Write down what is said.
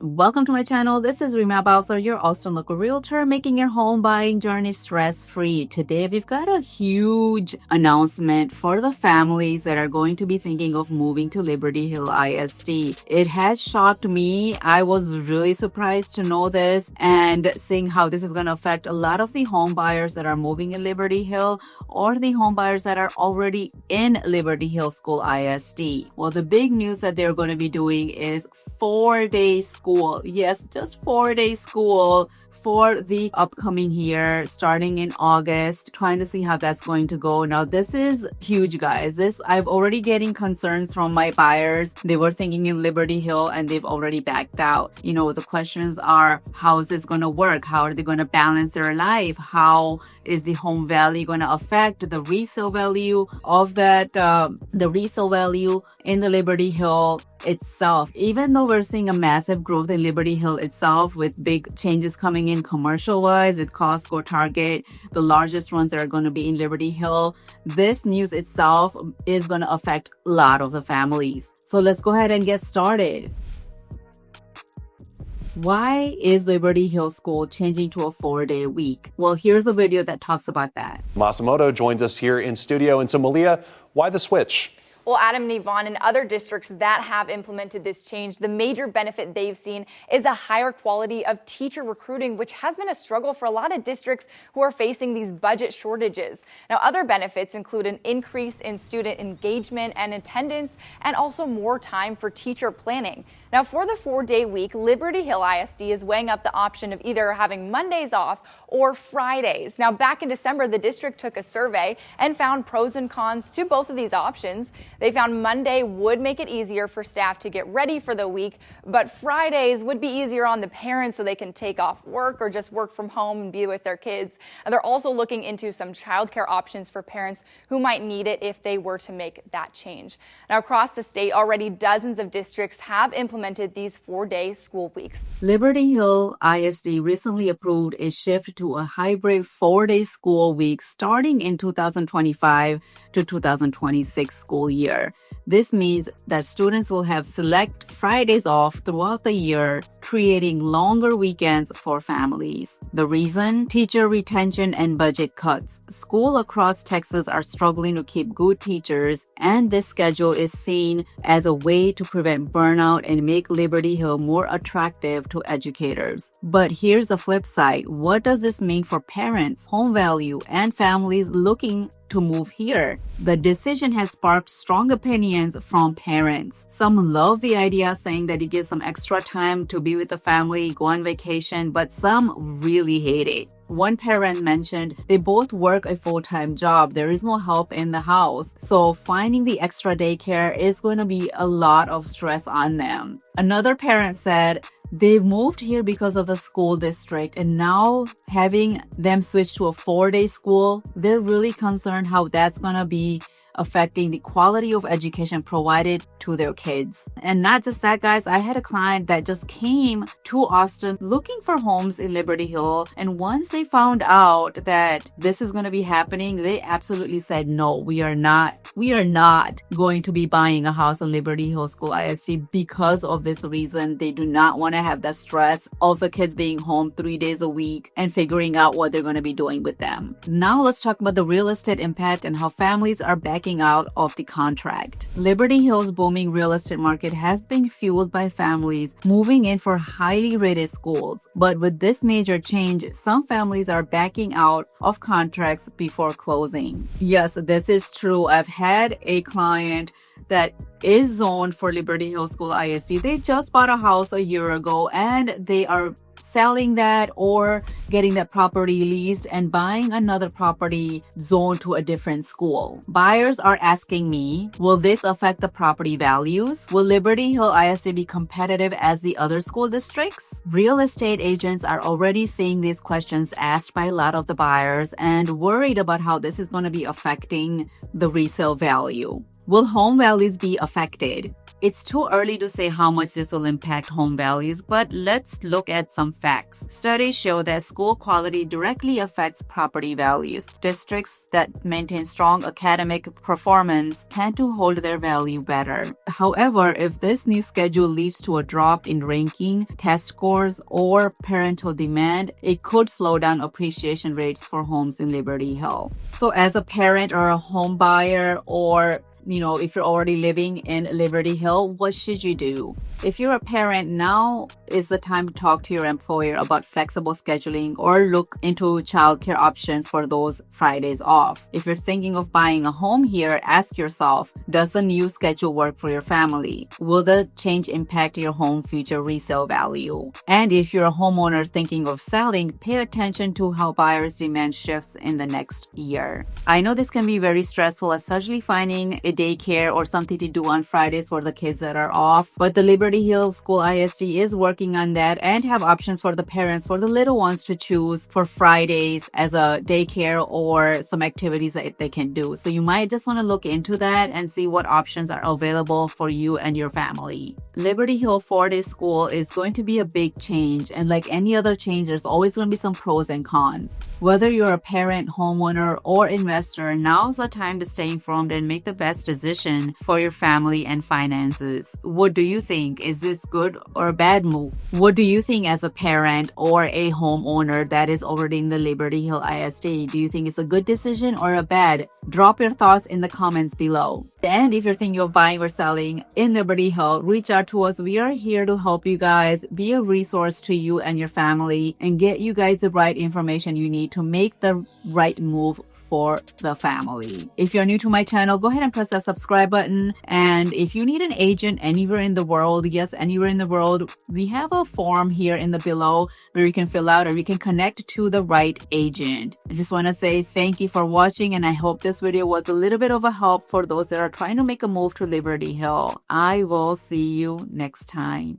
Welcome to my channel. This is Rima Bowser, your Austin local realtor, making your home buying journey stress-free. Today, we've got a huge announcement for the families that are going to be thinking of moving to Liberty Hill ISD. It has shocked me. I was really surprised to know this and seeing how this is going to affect a lot of the home buyers that are moving in Liberty Hill or the home buyers that are already in Liberty Hill School ISD. Well, the big news that they're going to be doing is 4-day school. Yes, just 4-day school for the upcoming year, starting in August, trying to see how that's going to go. Now, this is huge, guys. I've already getting concerns from my buyers. They were thinking in Liberty Hill and they've already backed out. The questions are, how is this going to work? How are they going to balance their life? How is the home value going to affect the resale value of that, the resale value in the Liberty Hill itself? Even though we're seeing a massive growth in Liberty Hill itself with big changes coming in commercial wise with Costco, Target, the largest ones that are going to be in Liberty Hill, this news itself is going to affect a lot of the families. So let's go ahead and get started. Why is Liberty Hill School changing to a 4-day week? Well, here's a video that talks about that. Masamoto joins us here in studio. And so, Malia, why the switch? Well, Adam and Yvonne, in other districts that have implemented this change, the major benefit they've seen is a higher quality of teacher recruiting, which has been a struggle for a lot of districts who are facing these budget shortages. Now, other benefits include an increase in student engagement and attendance, and also more time for teacher planning. Now, for the 4-day week, Liberty Hill ISD is weighing up the option of either having Mondays off or Fridays. Now, back in December, the district took a survey and found pros and cons to both of these options. They found Monday would make it easier for staff to get ready for the week, but Fridays would be easier on the parents so they can take off work or just work from home and be with their kids. And they're also looking into some childcare options for parents who might need it if they were to make that change. Now, across the state, already dozens of districts have implemented these 4-day school weeks. Liberty Hill ISD recently approved a shift to a hybrid 4-day school week starting in 2025 to 2026 school year. This means that students will have select Fridays off throughout the year, creating longer weekends for families. The reason? Teacher retention and budget cuts. Schools across Texas are struggling to keep good teachers, and this schedule is seen as a way to prevent burnout and make Liberty Hill more attractive to educators. But here's the flip side. What does this mean for parents, home value, and families looking to move here? The decision has sparked strong opinions from parents. Some love the idea, saying that it gives some extra time to be with the family, go on vacation, but some really hate it. One parent mentioned they both work a full-time job. There is no help in the house. So finding the extra daycare is going to be a lot of stress on them. Another parent said they've moved here because of the school district, and now having them switch to a 4-day school, they're really concerned how that's going to be affecting the quality of education provided to their kids. And not just that, guys, I had a client that just came to Austin looking for homes in Liberty Hill, and once they found out that this is going to be happening, they absolutely said, no, we are not going to be buying a house in Liberty Hill School ISD because of this reason. They do not want to have the stress of the kids being home 3 days a week and figuring out what they're going to be doing with them. Now let's talk about the real estate impact and how families are backing out of the contract. Liberty Hill's booming real estate market has been fueled by families moving in for highly rated schools. But with this major change, some families are backing out of contracts before closing. Yes, this is true. I've had a client that is zoned for Liberty Hill School ISD. They just bought a house a year ago and they are selling that or getting that property leased and buying another property zoned to a different school. Buyers are asking me, will this affect the property values? Will Liberty Hill ISD be competitive as the other school districts? Real estate agents are already seeing these questions asked by a lot of the buyers and worried about how this is going to be affecting the resale value. Will home values be affected? It's too early to say how much this will impact home values, but let's look at some facts. Studies show that school quality directly affects property values. Districts that maintain strong academic performance tend to hold their value better. However, if this new schedule leads to a drop in ranking, test scores, or parental demand, it could slow down appreciation rates for homes in Liberty Hill. So as a parent or a home buyer, or if you're already living in Liberty Hill, what should you do? If you're a parent, now is the time to talk to your employer about flexible scheduling or look into childcare options for those Fridays off. If you're thinking of buying a home here, ask yourself, does the new schedule work for your family? Will the change impact your home future resale value? And if you're a homeowner thinking of selling, pay attention to how buyers' demand shifts in the next year. I know this can be very stressful, especially finding a daycare or something to do on Fridays for the kids that are off, but the Liberty Hill School ISD is working on that and have options for the parents, for the little ones to choose for Fridays as a daycare or some activities that they can do. So you might just want to look into that and see what options are available for you and your family. Liberty Hill 4-day school is going to be a big change, and like any other change, there's always going to be some pros and cons. Whether you're a parent, homeowner, or investor, now's the time to stay informed and make the best decision for your family and finances. What do you think? Is this good or a bad move? What do you think as a parent or a homeowner that is already in the Liberty Hill ISD? Do you think it's a good decision or a bad? Drop your thoughts in the comments below. And if you're thinking of buying or selling in Liberty Hill, reach out to us. We are here to help you guys, be a resource to you and your family, and get you guys the right information you need to make the right move for the family. If you're new to my channel, go ahead and press that subscribe button. And if you need an agent anywhere in the world, yes, anywhere in the world, we have a form here in the below where you can fill out or you can connect to the right agent. I just want to say thank you for watching, and I hope this video was a little bit of a help for those that are trying to make a move to Liberty Hill. I will see you next time.